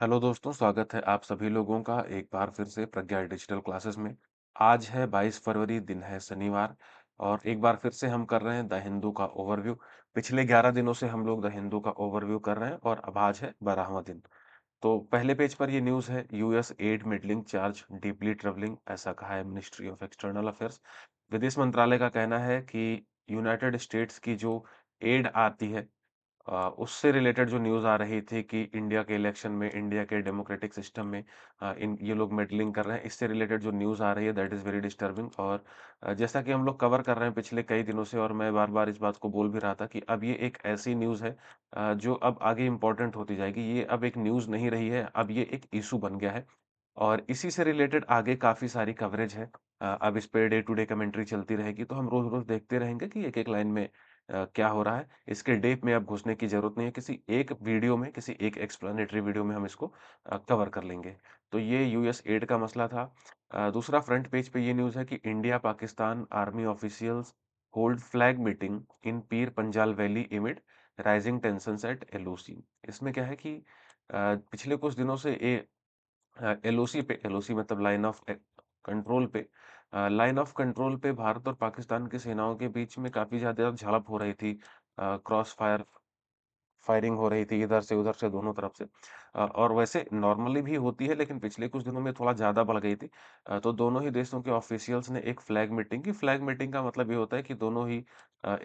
Hello दोस्तों, स्वागत है आप सभी लोगों का एक बार फिर से प्रज्ञा डिजिटल क्लासेस में। आज है 22 फरवरी, दिन है शनिवार और एक बार फिर से हम कर रहे हैं द हिंदू का ओवरव्यू। पिछले 11 दिनों से हम लोग द हिंदू का ओवरव्यू कर रहे हैं और अब आज है 12वां दिन। तो पहले पेज पर ये न्यूज़ है, US add middling charge deeply troubling, ऐसा कहा है मिनिस्ट्री ऑफ एक्सटर्नल अफेयर्स। विदेश मंत्रालय का कहना है कि यूनाइटेड स्टेट्स की जो एड आती है उससे रिलेटेड जो न्यूज़ आ रही थी कि इंडिया के इलेक्शन में, इंडिया के डेमोक्रेटिक सिस्टम में इन ये लोग मेडलिंग कर रहे हैं, इससे रिलेटेड जो न्यूज़ आ रही है दैट इज़ वेरी डिस्टर्बिंग। और जैसा कि हम लोग कवर कर रहे हैं पिछले कई दिनों से और मैं बार-बार इस बात को बोल भी रहा था कि अब ये एक ऐसी न्यूज़ है जो अब आगे इम्पोर्टेंट होती जाएगी। ये अब एक न्यूज़ नहीं रही है, अब ये एक इश्यू बन गया है और इसी से रिलेटेड आगे काफ़ी सारी कवरेज है। अब इस पे डे टू डे कमेंट्री चलती रहेगी, तो हम रोज़-रोज़ देखते रहेंगे कि एक-एक लाइन में क्या हो रहा है। इसके डीप में अब घुसने की ज़रूरत नहीं है, किसी एक वीडियो में, किसी एक एक्सप्लेनेटरी वीडियो में हम इसको कवर कर लेंगे। तो ये यूएस एड का मसला था। दूसरा फ्रंट पेज पे ये न्यूज़ है कि India Pakistan army officials hold flag meeting in Pir Panjal valley amid rising tensions at LOC. इसमें क्या है कि पिछले कुछ दिनों से एलओसी पे, एलओसी मतलब लाइन ऑफ कंट्रोल पे, लाइन ऑफ कंट्रोल पे भारत और पाकिस्तान की सेनाओं के बीच में काफ़ी ज़्यादा झड़प हो रही थी। क्रॉस फायर फायरिंग हो रही थी इधर से उधर से दोनों तरफ से। और वैसे नॉर्मली भी होती है लेकिन पिछले कुछ दिनों में थोड़ा ज़्यादा बढ़ गई थी। तो दोनों ही देशों के ऑफिशियल्स ने एक फ्लैग मीटिंग की। फ्लैग मीटिंग का मतलब ये होता है कि दोनों ही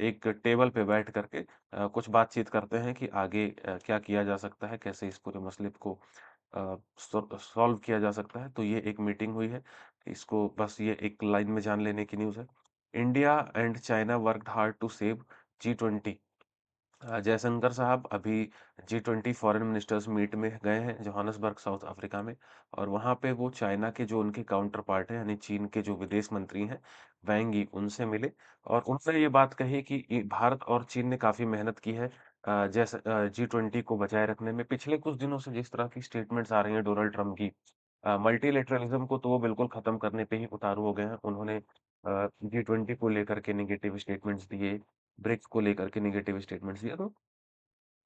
एक टेबल पे बैठ कर के कुछ बातचीत करते हैं कि आगे क्या किया जा सकता है, कैसे इस पूरे मसले को सॉल्व किया जा सकता है। तो ये एक मीटिंग हुई है। इसको बस ये एक लाइन में जान लेने की न्यूज़ है। India and China worked hard to save जी20। जयशंकर साहब अभी जी20 फॉरेन मिनिस्टर्स मीट में गए हैं जोहान्सबर्ग साउथ अफ्रीका में। और वहाँ पे वो चाइना के जो उनके काउंटर पार्ट हैं यानी चीन के जो विदेश मंत्री हैं वैंग यी उनसे मिले और उनसे ये बात कही कि भारत और चीन ने काफी मेहनत की है जैसे जी20 को बचाए रखने में। पिछले कुछ दिनों से जिस तरह की स्टेटमेंट्स आ रही हैं डोनाल्ड ट्रंप की, मल्टीलेटरलिज्म को तो वो बिल्कुल खत्म करने पे ही उतारू हो गए हैं। उन्होंने जी20 को लेकर के नेगेटिव स्टेटमेंट्स दिए, ब्रिक्स को लेकर के नेगेटिव स्टेटमेंट्स दिए। तो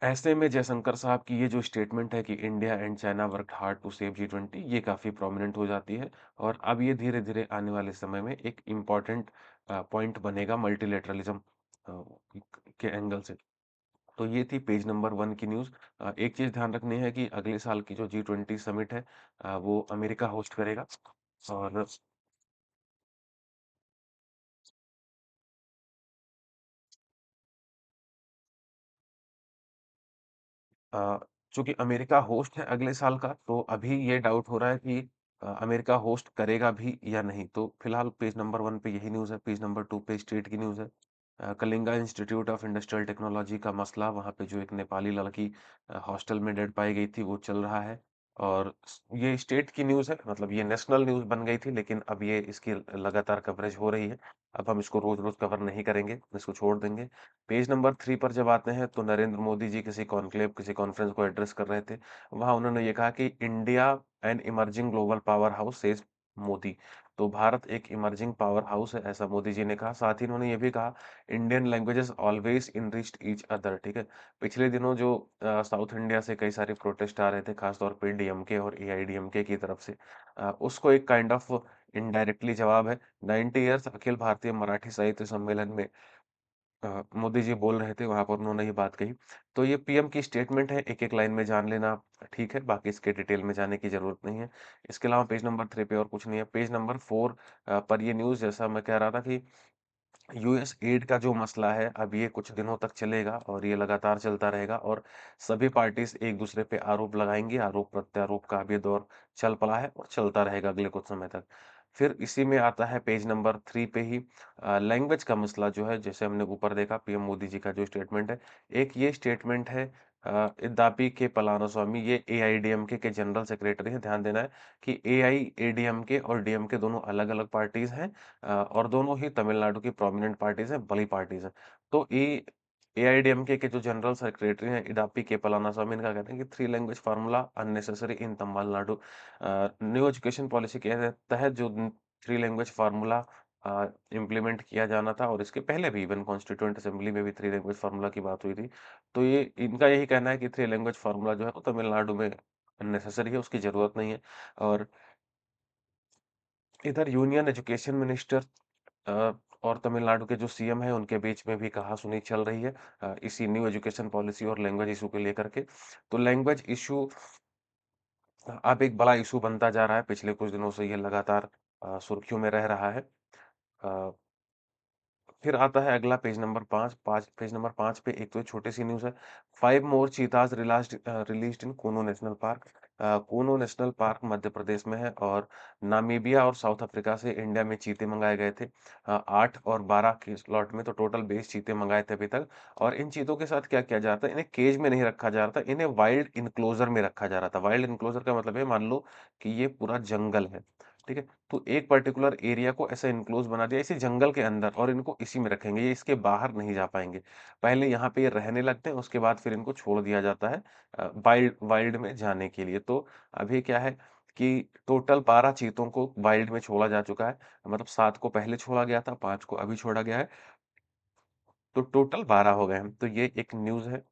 ऐसे में जयशंकर साहब की ये जो स्टेटमेंट है कि India and China work hard to save जी20, ये काफ़ी प्रोमिनेंट हो जाती है और अब ये धीरे-धीरे आने वाले समय में एक इम्पोर्टेंट पॉइंट बनेगा मल्टीलेटरलिज्म के एंगल से। तो ये थी पेज नंबर 1 की न्यूज़। एक चीज़ ध्यान रखनी है कि अगले साल की जो जी20 समिट है वो अमेरिका होस्ट करेगा और अ, चूँकि अमेरिका होस्ट है अगले साल का, तो अभी ये डाउट हो रहा है कि अमेरिका होस्ट करेगा भी या नहीं। तो फिलहाल पेज नंबर 1 पे यही न्यूज़ है, पेज नंबर 2 पे स्टेट की न्यूज़ है। Kalinga institute of industrial technology का मसला, वहाँ पे जो एक नेपाली लड़की हॉस्टल में डेड पाई गई थी, वो चल रहा है। और ये स्टेट की न्यूज़ है, मतलब ये नेशनल न्यूज़ बन गई थी, लेकिन अब ये इसकी लगातार कवरेज हो रही है। अब हम इसको रोज़-रोज़ कवर नहीं करेंगे, इसको छोड़ देंगे। पेज नंबर 3 पर जब आते हैं तो नरेंद्र मोदी जी किसी कॉन्क्लेव, किसी कॉन्फ्रेंस को एड्रेस कर रहे थे। वहाँ उन्होंने ये कहा कि India an emerging global power house says Modi. तो भारत एक इमर्जिंग पावर हाउस है, ऐसा मोदी जी ने कहा। साथ ही उन्होंने ये भी कहा Indian languages always enriched each other, ठीक है? पिछले दिनों जो साउथ इंडिया से कई सारे प्रोटेस्ट आ रहे थे, खास तौर पे डीएमके और एआईडीएमके की तरफ से, उसको एक काइंड ऑफ इनडायरेक्टली जवाब है। 90 इयर्स अखिल भारतीय मराठी साहित्य सम्मेलन में मोदी जी बोल रहे थे, वहाँ पर उन्होंने ये बात कही। तो ये पीएम की स्टेटमेंट है, एक-एक लाइन में जान लेना ठीक है, बाकी इसके डिटेल में जाने की ज़रूरत नहीं है। इसके अलावा पेज नंबर 3 पे और कुछ नहीं है। पेज नंबर 4 पर ये न्यूज़, जैसा मैं कह रहा था कि यूएस एड का जो मसला है, अब ये कुछ दिनों तक चलेगा और ये लगातार चलता रहेगा और सभी पार्टीज़ एक-दूसरे पे आरोप लगाएँगी, आरोप-प्रत्यारोप का अब ये दौर चल पड़ा है और चलता रहेगा अगले कुछ समय तक। फिर इसी में आता है पेज नंबर 3 पे ही लैंग्वेज का मसला जो है, जैसे हमने ऊपर देखा पीएम मोदी जी का जो स्टेटमेंट है, एक ये स्टेटमेंट है इद्दापी के पलानीस्वामी, ये एआईएडीएमके के जनरल सेक्रेटरी हैं। ध्यान देना है कि एआईएडीएमके और डीएमके दोनों अलग-अलग पार्टीज़ हैं और दोनों ही तमिलनाडु की प्रोमिनेंट पार्टीज़ हैं, बड़ी पार्टीज़ हैं। तो एआईएडीएमके के जो जनरल सेक्रेटरी हैं इडापी के पलानीस्वामी, इनका कहते हैं कि थ्री लैंग्वेज फार्मूला अननेसेसरी इन तमिलनाडु। न्यू एजुकेशन पॉलिसी के तहत जो थ्री लैंग्वेज फार्मूला इम्प्लीमेंट किया जाना था और इसके पहले भी इवन कॉन्स्टिट्यूएंट असेंबली में भी थ्री लैंग्वेज फार्मूला की बात हुई थी। तो ये इनका यही कहना है कि थ्री लैंग्वेज फार्मूला जो है वो तमिलनाडु में अननेसेसरी है, उसकी ज़रूरत नहीं है। और इधर यूनियन एजुकेशन मिनिस्टर अ, और तमिलनाडु के जो सीएम हैं, उनके बीच में भी कहा-सुनी चल रही है इसी न्यू एजुकेशन पॉलिसी और लैंग्वेज इश्यू को लेकर के। तो लैंग्वेज इश्यू अब एक बड़ा इश्यू बनता जा रहा है, पिछले कुछ दिनों से ये लगातार सुर्खियों में रह रहा है। अ फिर आता है अगला पेज नंबर 5 पेज नंबर 5 पे एक तो छोटी-सी न्यूज़ है। 5 more cheetahs released in Kuno national park. Kuno national park Madhya Pradesh में है और नामीबिया और साउथ अफ्रीका से इंडिया में चीते मँगाए गए थे। 8 और 12 के स्लॉट में तो टोटल 20 चीते मँगाए थे अभी तक। और इन चीतों के साथ क्या किया जाता है, इन्हें केज में नहीं रखा जा रहा था, इन्हें वाइल्ड एन्क्लोज़र में रखा जा रहा था। वाइल्ड एन्क्लोज़र का मतलब है मान लो कि ये पूरा जंगल है, ठीक है? तो एक पर्टिकुलर एरिया को ऐसे एनक्लोज़ बना दिया इसी जंगल के अंदर और इनको इसी में रखेंगे, ये इसके बाहर नहीं जा पाएँगे। पहले यहाँ पे ये रहने लगते हैं, उसके बाद फिर इनको छोड़ दिया जाता है वाइल्ड वाइल्ड में जाने के लिए। तो अभी क्या है कि टोटल 12 चीतों को वाइल्ड में छोड़ा जा चुका है। मतलब 7 को पहले छोड़ा गया था, 5 को अभी छोड़ा गया है, तो टोटल 12 हो गए हैं। तो ये एक न्यूज़ है।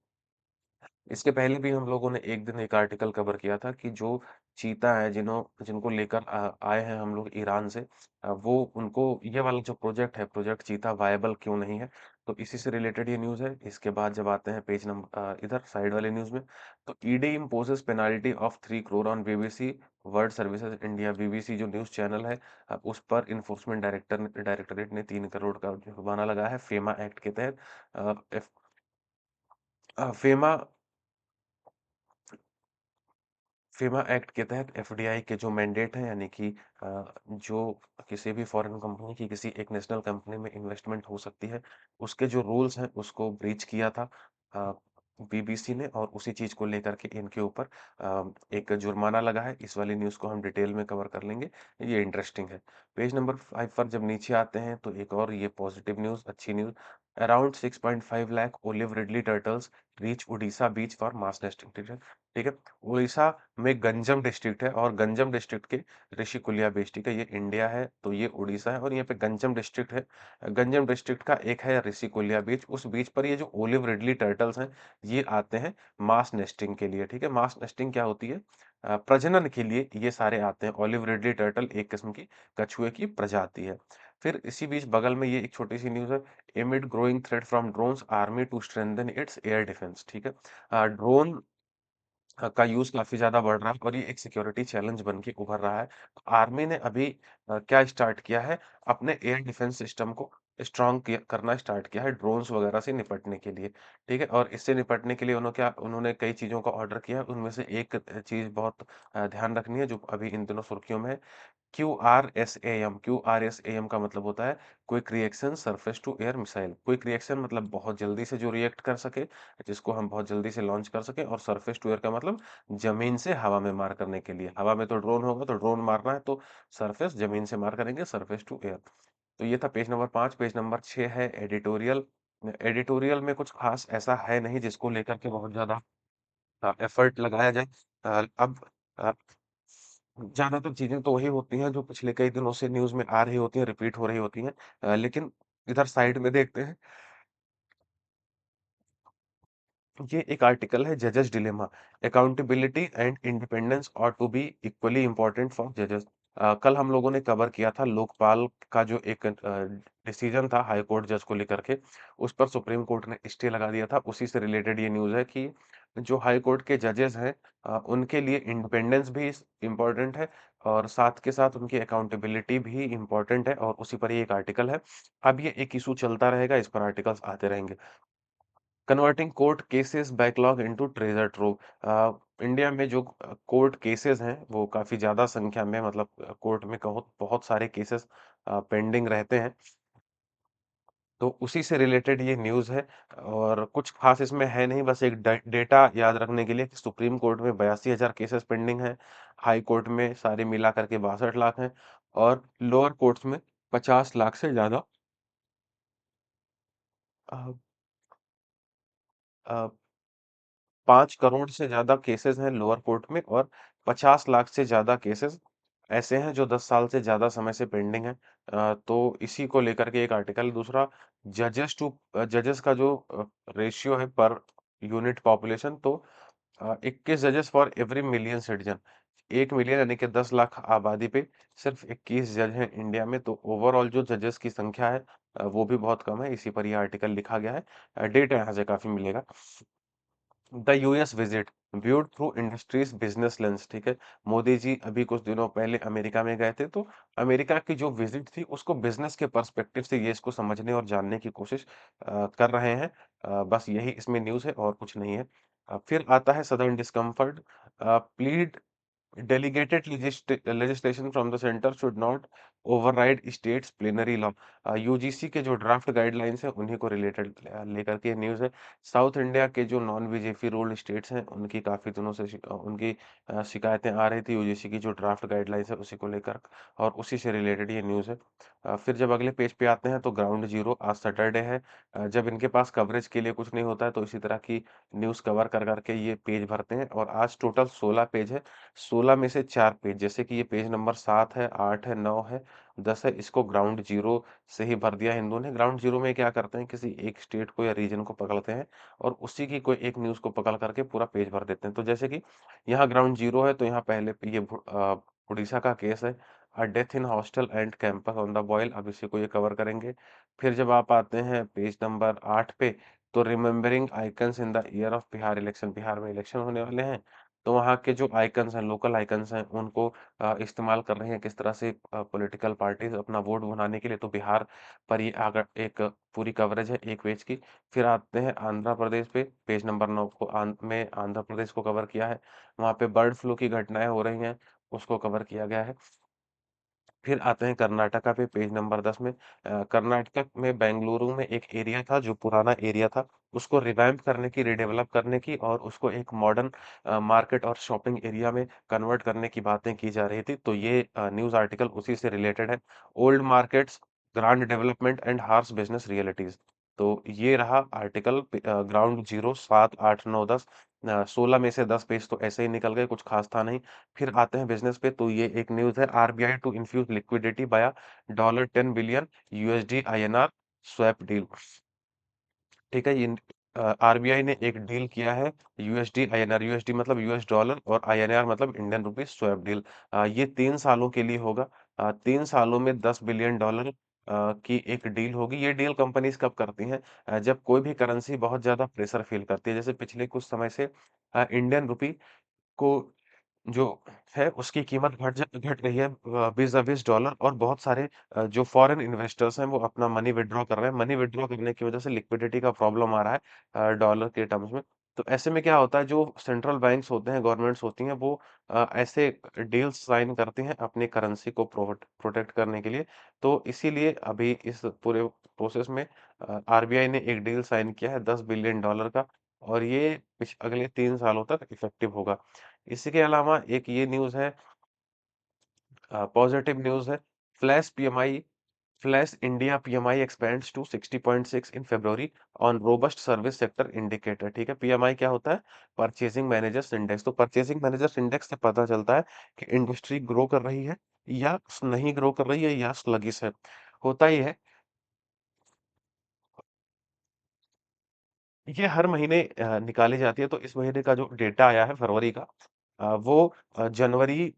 इसके पहले भी हम लोगों ने एक दिन एक आर्टिकल कवर किया था कि जो चीता है जिनको लेकर आए हैं हम लोग ईरान से वो उनको ये वाला जो प्रोजेक्ट है प्रोजेक्ट चीता वायबल क्यों नहीं है तो इसी से रिलेटेड ये न्यूज़ है। इसके बाद जब आते हैं पेज नंबर इधर साइड वाले न्यूज़ में तो ED imposes penalty of 3 crore on BBC world services India. BBC जो न्यूज़ चैनल है उस पर इन्फोर्समेंट डायरेक्टरेट ने 3 करोड़ का जुर्माना लगाया है फेमा एक्ट के तहत। अ, एफ- फेमा फीमा एक्ट के तहत एफडीआई के जो मैंडेट हैं यानी कि जो किसी भी फॉरेन कंपनी की किसी एक नेशनल कंपनी में इन्वेस्टमेंट हो सकती है, उसके जो रूल्स हैं उसको ब्रीच किया था अ, बीबीसी ने और उसी चीज़ को लेकर के इनके ऊपर एक जुर्माना लगा है। इस वाली न्यूज़ को हम डिटेल में कवर कर लेंगे, ये इंटरेस्टिंग है। पेज नंबर 5 पर जब नीचे आते हैं तो एक और ये पॉजिटिव न्यूज़, अच्छी news. Around 6.5 lakh olive ridley turtles reach Odisha beach for mass nesting, ठीक है? उड़ीसा में गंजम डिस्ट्रिक्ट है और गंजम डिस्ट्रिक्ट के ऋषिकुल्या बीच, ठीक है? ये इंडिया है, तो ये उड़ीसा है और यहाँ पे गंजम डिस्ट्रिक्ट है। गंजम डिस्ट्रिक्ट का एक है ऋषिकुल्या बीच, उस बीच पर ये जो ओलिव रिडली टर्टल्स हैं, ये आते हैं मास नेस्टिंग के लिए, ठीक है? मास नेस्टिंग क्या होती है? प्रजनन के लिए ये सारे आते हैं। ओलिव रिडली टर्टल एक किस्म की कछुए की प्रजाति है। फिर इसी बीच बगल में ये एक छोटी-सी न्यूज़ है। Amid growing threat from drones, army to strengthen its air defence, ठीक है? ड्रोन का यूज़ काफ़ी ज़्यादा बढ़ रहा है और ये एक सिक्योरिटी चैलेंज बन के उभर रहा है। आर्मी ने अभी क्या स्टार्ट किया है, अपने एयर डिफेंस सिस्टम को स्ट्रॉन्ग किया करना स्टार्ट किया है ड्रोन्स वगैरह से निपटने के लिए, ठीक है? और इससे निपटने के लिए उन्होंने कई चीज़ों का ऑर्डर किया है, उनमें से एक चीज़ बहुत ध्यान रखनी है जो अभी इन दिनों सुर्खियों में है। क्यूआरएसएएम, क्यूआरएसएएम का मतलब होता है quick reaction surface to air missile. Quick reaction मतलब बहुत जल्दी से जो रिएक्ट कर सके, जिसको हम बहुत जल्दी से लॉन्च कर सकें और सरफेस टू एयर का मतलब ज़मीन से हवा में मार करने के लिए। हवा में तो ड्रोन होगा तो ड्रोन मारना है तो सरफेस ज़मीन से मार करेंगे सरफेस टू एयर। तो ये था पेज नंबर 5। पेज नंबर 6 है एडिटोरियल। एडिटोरियल में कुछ ख़ास ऐसा है नहीं जिसको लेकर के बहुत ज़्यादा एफर्ट लगाया जाए। अब अ, ज़्यादातर चीज़ें तो वही होती हैं जो पिछले कई दिनों से न्यूज़ में आ रही होती हैं, रिपीट हो रही होती हैं। लेकिन इधर साइड में देखते हैं, ये एक आर्टिकल है जजेस dilemma. Accountability and independence ought to be equally important for जजेस। कल हम लोगों ने कवर किया था लोकपाल का जो एक डिसीजन था हाई कोर्ट जज को लेकर के, उस पर सुप्रीम कोर्ट ने स्टे लगा दिया था। उसी से रिलेटेड ये न्यूज़ है कि जो हाई कोर्ट के जजेस हैं उनके लिए इंडिपेंडेंस भी इम्पोर्टेंट है और साथ के साथ उनकी अकाउंटेबिलिटी भी इम्पोर्टेंट है और उसी पर ये एक आर्टिकल है। अब ये एक इशू चलता रहेगा, इस पर आर्टिकल्स आते रहेंगे। Converting court cases backlog into treasure trove. India में जो कोर्ट केसेस हैं वो काफ़ी ज़्यादा संख्या में मतलब कोर्ट में बहुत बहुत सारे केसेस पेंडिंग रहते हैं। तो उसी से रिलेटेड ये न्यूज़ है और कुछ ख़ास इसमें है नहीं, बस एक डेटा याद रखने के लिए कि सुप्रीम कोर्ट में 82,000 केसेस पेंडिंग हैं, हाई कोर्ट में सारे मिला करके 62 लाख हैं और लोअर कोर्ट्स में 50 लाख से ज़्यादा अ अ 5 करोड़ से ज़्यादा केसेज़ हैं लोअर कोर्ट में और 50 लाख से ज़्यादा केसेज़ ऐसे हैं जो 10 साल से ज़्यादा समय से पेंडिंग हैं। तो इसी को लेकर के एक आर्टिकल। दूसरा जजेस का जो रेशियो है पर यूनिट पॉपुलेशन, तो 21 जजेस for every million citizen. 1 million यानी कि 10 लाख आबादी पे सिर्फ 21 जज हैं इंडिया में। तो ओवरऑल जो जजेस की संख्या है वो भी बहुत कम है। इसी पर ये आर्टिकल लिखा गया है। डेटा यहाँ से काफी मिलेगा। The US visit viewed through industries business lens. ठीक है, मोदी जी अभी कुछ दिनों पहले अमेरिका में गए थे, तो अमेरिका की जो विजिट थी उसको बिजनेस के पर्सपेक्टिव से ये इसको समझने और जानने की कोशिश कर रहे हैं। बस यही इसमें न्यूज़ है और कुछ नहीं है। फिर आता है southern discomfort, plead delegated legislation from the center should not override states plenary law। UGC के जो ड्राफ्ट गाइडलाइंस है उन्हीं को रिलेटेड लेकर के न्यूज़ है। साउथ इंडिया के जो नॉन बीजेपी रूल्ड स्टेट्स हैं उनकी काफ़ी दिनों से उनकी शिकायतें आ रही थी यूजीसी की जो ड्राफ्ट गाइडलाइंस है उसी को लेकर, और उसी से रिलेटेड ये न्यूज़ है। फिर जब अगले पेज पे आते हैं तो ग्राउंड जीरो आज सैटरडे है। जब इनके पास कवरेज के लिए कुछ नहीं होता है तो इसी तरह की न्यूज़ कवर कर करके ये पेज भरते हैं, और आज टोटल 16 पेज है। 16 में से 4 पेज, जैसे कि ये पेज नंबर 7 है, 8 है, 9 है, 10 है, इसको ग्राउंड ज़ीरो से ही भर दिया है इन दोनों ने। ग्राउंड ज़ीरो में क्या करते हैं, किसी एक स्टेट को या रीजन को पकड़ते हैं और उसी की कोई एक न्यूज़ को पकड़ करके पूरा पेज भर देते हैं। तो जैसे कि यहाँ ग्राउंड ज़ीरो है तो यहाँ पहले पे ये उड़ीसा का केस है, death in hostel and campus on the boil. अब इसी को ये कवर करेंगे। फिर जब आप आते हैं पेज नंबर 8 पे, तो remembering icons in the year of Bihar election. Bihar में इलेक्शन होने वाले हैं, तो वहाँ के जो आइकन्स हैं, लोकल आइकन्स हैं, उनको इस्तेमाल कर रहे हैं किस तरह से पॉलिटिकल पार्टीज़ अपना वोट बनाने के लिए। तो बिहार पर ये आग एक पूरी कवरेज है 1 पेज की। फिर आते हैं आंध्र प्रदेश पे, पेज नंबर 9 को में आंध्र प्रदेश को कवर किया है। वहाँ पे बर्ड फ्लू की घटनाएँ हो रही हैं, उसको कवर किया गया है। फिर आते हैं कर्नाटका पे, पेज नंबर 10 में। कर्नाटक में बेंगलुरु में एक एरिया था जो पुराना एरिया था, उसको रिवैम्प करने की, रीडेवलप करने की और उसको एक मॉडर्न मार्केट और शॉपिंग एरिया में कन्वर्ट करने की बातें की जा रही थी। तो ये न्यूज़ आर्टिकल उसी से रिलेटेड है। Old markets, grand development and harsh business realities. तो ये रहा आर्टिकल ग्राउंड ज़ीरो 7, 8, 9, 10। 16 में से 10 पेज तो ऐसे ही निकल गए, कुछ खास था नहीं। फिर आते हैं बिज़नेस पे, तो ये एक न्यूज़ है, RBI to infuse liquidity by $10 billion USD INR swap deal. ठीक है, ये आरबीआई ने एक डील किया है यूएसडी आईएनआर, यूएसडी मतलब यूएस डॉलर और आईएनआर मतलब इंडियन रुपीस, स्वैप डील। ये 3 सालों के लिए होगा। 3 सालों में $10 बिलियन की एक डील होगी। ये डील कंपनीज कब करती हैं, जब कोई भी करेंसी बहुत ज्यादा प्रेशर फील करती है। जैसे पिछले कुछ समय से इंडियन रुपी को जो है उसकी कीमत घट रही है vis-a-vis डॉलर, और बहुत सारे जो फॉरेन इन्वेस्टर्स हैं वो अपना मनी विथड्रॉ कर रहे हैं। मनी विथड्रॉ करने की वजह से लिक्विडिटी का प्रॉब्लम आ रहा है डॉलर के टर्म्स में। तो ऐसे में क्या होता है, जो सेंट्रल बैंक्स होते हैं, गवर्नमेंट्स होती हैं, वो ऐसे डील्स साइन करती हैं अपनी करेंसी को प्रोटेक्ट करने के लिए। तो इसीलिए अभी इस पूरे प्रोसेस में आरबीआई ने एक डील साइन किया है $10 बिलियन का, और ये अगले 3 सालों तक इफेक्टिव होगा। इसी के अलावा एक ये न्यूज़ है, पॉजिटिव न्यूज़ है। Flash PMI flash India PMI expands to 60.6 in February on robust service sector indicator. ठीक है, पीएमआई क्या होता है, परचेजिंग मैनेजर्स इंडेक्स। तो परचेजिंग मैनेजर्स इंडेक्स से पता चलता है कि इंडस्ट्री ग्रो कर रही है या नहीं ग्रो कर रही है या स्लगिश है। होता ही है, ये हर महीने निकाली जाती है। तो इस महीने का जो डेटा आया है फरवरी का, वो जनवरी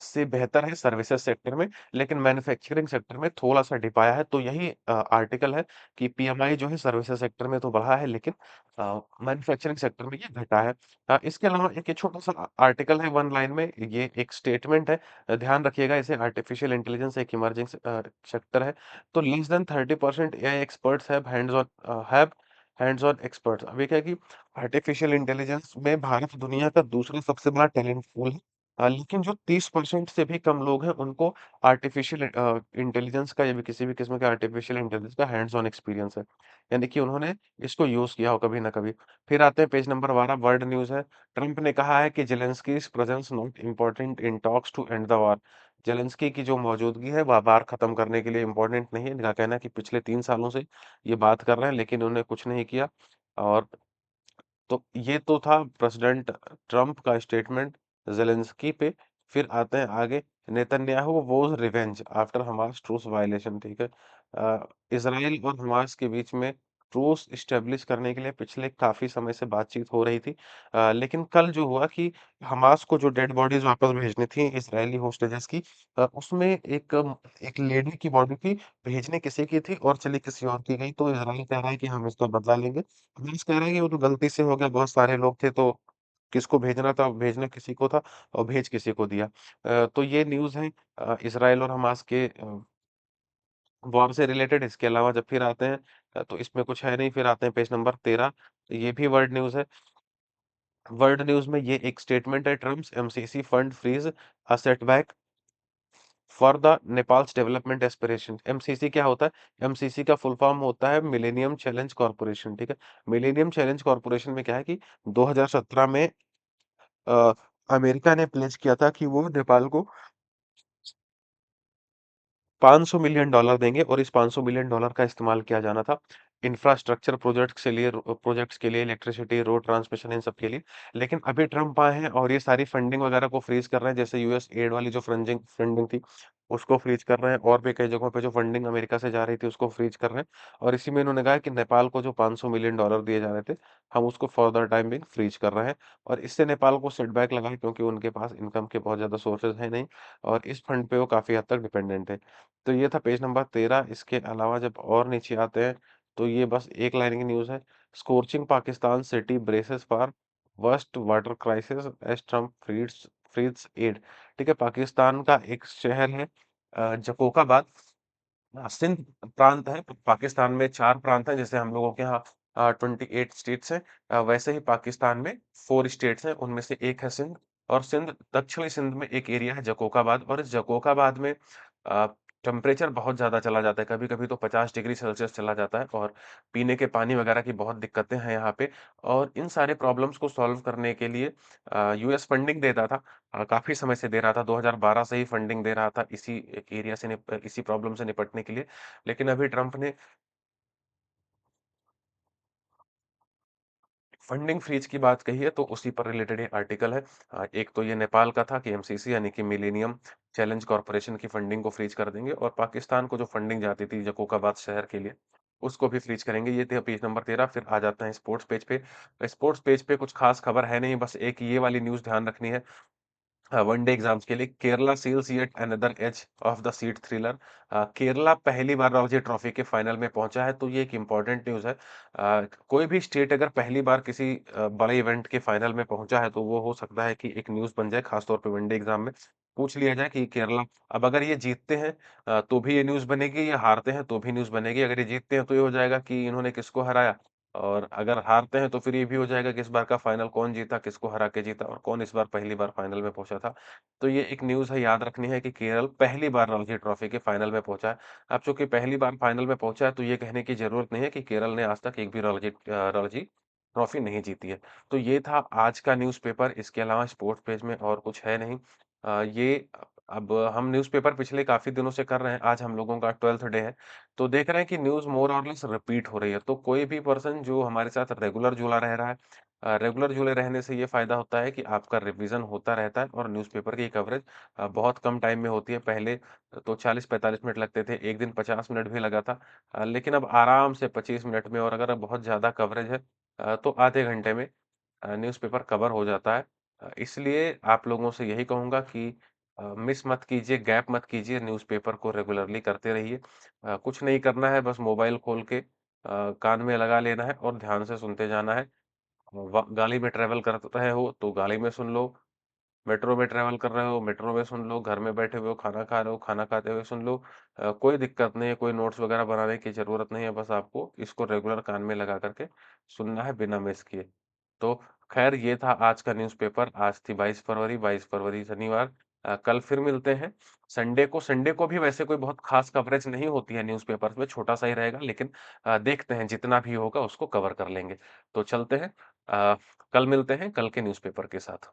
से बेहतर है सर्विसेज सेक्टर में, लेकिन मैन्युफैक्चरिंग सेक्टर में थोड़ा-सा डिप आया है। तो यही आर्टिकल है कि पीएमआई जो है सर्विसेज सेक्टर में तो बढ़ा है, लेकिन मैन्युफैक्चरिंग सेक्टर में ये घटा है। इसके अलावा एक ये छोटा-सा आर्टिकल है, वन लाइन में, ये एक स्टेटमेंट है। ध्यान रखिएगा इसे, आर्टिफिशियल इंटेलिजेंस एक इमर्जिंग सेक्टर है। तो less than 30% AI experts hands on experts. अब ये क्या है कि आर्टिफिशियल इंटेलिजेंस में भारत दुनिया का दूसरा सबसे बड़ा टैलेंट पूल है। लेकिन जो 30% से भी कम लोग हैं उनको आर्टिफिशियल इंटेलिजेंस का या भी किसी भी किस्म के आर्टिफिशियल इंटेलिजेंस का हैंड्स ऑन एक्सपीरियंस है। यानी कि उन्होंने इसको यूज़ किया हो कभी ना कभी। फिर आते हैं पेज नंबर 12, वर्ल्ड न्यूज़ है। ट्रंप ने कहा है कि Zelenskyy's presence not important in talks to end the war. Zelenskyy की जो मौजूदगी है वह वार खत्म करने के लिए इम्पोर्टेंट नहीं है। इनका कहना है कि पिछले 3 सालों से ये बात कर रहे हैं लेकिन उन्होंने कुछ नहीं किया। और तो ये तो था प्रेसिडेंट ट्रंप का स्टेटमेंट ज़ेलेंस्की पे। फिर आते हैं आगे, Netanyahu vows revenge after Hamas truce violation. ठीक है, इज़राइल और हमास के बीच में ट्रूस एस्टेब्लिश करने के लिए पिछले काफ़ी समय से बातचीत हो रही थी। लेकिन कल जो हुआ कि हमास को जो डेड बॉडीज़ वापस भेजनी थी इज़राइली होस्टेजेस की, उसमें एक लेडी की बॉडी थी, भेजनी किसी की थी और चली किसी और की गई। तो इज़राइल कह रहा है कि हम इसका बदला लेंगे। हमास कह रहा है कि वो तो गलती से हो गया, बहुत सारे लोग थे तो किसको भेजना था, भेजना किसी को था और भेज किसी को दिया। तो ये न्यूज़ है इज़राइल और हमास के वॉर से रिलेटेड। इसके अलावा जब फिर आते हैं तो इसमें कुछ है नहीं, फिर आते हैं पेज नंबर 13। ये भी वर्ल्ड न्यूज़ है। वर्ल्ड न्यूज़ में ये एक स्टेटमेंट है, Trump's MCC fund freeze a setback for the Nepal's development aspiration. MCC क्या होता है? एमसीसी का फुल फॉर्म होता है मिलेनियम चैलेंज कॉर्पोरेशन, ठीक है? मिलेनियम चैलेंज कॉर्पोरेशन में क्या है कि 2017 में अ, अमेरिका ने प्लेज किया था कि वो नेपाल को $500 मिलियन देंगे और इस $500 मिलियन का इस्तेमाल किया जाना था इंफ्रास्ट्रक्चर प्रोजेक्ट्स के लिए, इलेक्ट्रिसिटी, रोड ट्रांसमिशन, इन सब के लिए। लेकिन अभी ट्रम्प आए हैं और ये सारी फंडिंग वगैरह को फ्रीज कर रहे हैं, जैसे यूएस एड वाली जो फंडिंग फंडिंग थी उसको फ्रीज कर रहे हैं, और भी कई जगहों पे जो फंडिंग अमेरिका से जा रही थी उसको फ्रीज कर रहे हैं। और इसी में इन्होंने कहा कि नेपाल को जो $500 मिलियन दिए जा रहे थे, हम उसको for the time being freeze कर रहे हैं। और इससे नेपाल को सेटबैक लगा है, क्योंकि उनके पास इनकम के बहुत ज्यादा सोर्सेज है नहीं, और इस फंड पे वो काफी हद तक डिपेंडेंट है। तो ये था पेज नंबर 13। इसके अलावा जब और नीचे आते हैं तो ये बस एक लाइन की न्यूज़ है। Scorching Pakistan city braces for worst water crisis as Trump freeze aid. ठीक है, पाकिस्तान का एक शहर है जकोकाबाद। सिंध प्रांत है। पाकिस्तान में 4 प्रांत हैं, जैसे हम लोगों के यहाँ 28 स्टेट्स हैं। वैसे ही पाकिस्तान में 4 स्टेट्स हैं, उनमें से एक है सिंध। और सिंध, दक्षिणी सिंध में एक एरिया है जकोकाबाद, और इस जकोकाबाद में अ, टेम्परेचर बहुत ज़्यादा चला जाता है, कभी-कभी तो 50 डिग्री सेल्सियस चला जाता है, और पीने के पानी वगैरह की बहुत दिक्कतें हैं यहाँ पे। और इन सारे प्रॉब्लम्स को सॉल्व करने के लिए यूएस फंडिंग देता था, काफ़ी समय से दे रहा था, 2012 से ही फंडिंग दे रहा था इसी एरिया से इसी प्रॉब्लम से निपटने के लिए। लेकिन अभी ट्रम्प ने फंडिंग फ्रीज की बात कही है, तो उसी पर रिलेटेड ये आर्टिकल है। एक तो ये नेपाल का था कि एमसीसी यानी कि मिलेनियम चैलेंज कॉर्पोरेशन की फंडिंग को फ्रीज कर देंगे, और पाकिस्तान को जो फंडिंग जाती थी जकोकाबाद शहर के लिए, उसको भी फ्रीज करेंगे। ये थे पेज नंबर 13। फिर आ जाते हैं स्पोर्ट्स पेज पे। स्पोर्ट्स पेज पे कुछ खास खबर है नहीं, बस एक ये वाली न्यूज़ ध्यान रखनी है। वनडे एग्जाम्स के लिए Kerala seals yet another edge of the seat thriller. Kerala पहली बार रणजी ट्रॉफी के फाइनल में पहुंचा है, तो ये एक इम्पॉर्टेंट न्यूज़ है। कोई भी स्टेट अगर पहली बार किसी बड़े इवेंट के फाइनल में पहुंचा है, तो वो हो सकता है कि एक न्यूज़ बन जाए, खासतौर पे वनडे एग्जाम में पूछ लिया जाए कि केरला, अब अगर ये जीतते हैं तो भी ये न्यूज़ बनेगी, या हारते हैं तो भी न्यूज़ बनेगी। अगर ये जीतते हैं तो ये हो जाएगा कि इन्होंने किसको हराया, और अगर हारते हैं तो फिर ये भी हो जाएगा कि इस बार का फाइनल कौन जीता, किसको हरा के जीता, और कौन इस बार पहली बार फाइनल में पहुंचा था। तो ये एक न्यूज़ है, याद रखनी है कि केरल पहली बार रणजी ट्रॉफी के फाइनल में पहुंचा है। अब चूंकि पहली बार फाइनल में पहुंचा है, तो ये कहने की जरूरत नहीं है कि केरल ने आज तक एक भी रणजी ट्रॉफी नहीं जीती है। तो ये था आज का न्यूज़पेपर। इसके अलावा स्पोर्ट्स पेज में और कुछ है नहीं। ये अब हम न्यूज़पेपर पिछले काफी दिनों से कर रहे हैं, आज हम लोगों का 12th डे है, तो देख रहे हैं कि न्यूज़ मोर और लेस रिपीट हो रही है। तो कोई भी पर्सन जो हमारे साथ रेगुलर जुड़ा रह रहा है, रेगुलर जुड़े रहने से ये फ़ायदा होता है कि आपका रिवीज़न होता रहता है, और न्यूज़पेपर की कवरेज बहुत कम टाइम में होती है। पहले तो 40-45 मिनट लगते थे, एक दिन 50 मिनट भी लगा था। लेकिन अब आराम से 25 मिनट में, और अगर बहुत ज़्यादा कवरेज है तो आधे घंटे में न्यूज़पेपर कवर हो जाता है। इसलिए आप लोगों से यही कहूँगा कि मिस मत कीजिए, गैप मत कीजिए, न्यूज़पेपर को रेगुलरली करते रहिए। कुछ नहीं करना है, बस मोबाइल खोल के कान में लगा लेना है और ध्यान से सुनते जाना है। गाड़ी में ट्रैवल कर रहे हो तो गाड़ी में सुन लो, मेट्रो में ट्रैवल कर रहे हो, मेट्रो में सुन लो, घर में बैठे हुए हो, खाना खा रहे हो, खाना खाते हुए सुन लो। कोई दिक्कत नहीं है, कोई नोट्स वगैरह बनाने की ज़रूरत नहीं है, बस आपको इसको रेगुलर कान में लगा कर के सुनना है बिना मिस किए। तो ख़ैर ये था आज का न्यूज़पेपर। आज थी 22 फरवरी शनिवार। कल फिर मिलते हैं संडे को भी वैसे कोई बहुत ख़ास कवरेज नहीं होती है न्यूज़पेपर्स में, छोटा-सा ही रहेगा, लेकिन देखते हैं जितना भी होगा उसको कवर कर लेंगे। तो चलते हैं, कल मिलते हैं कल के न्यूज़पेपर के साथ।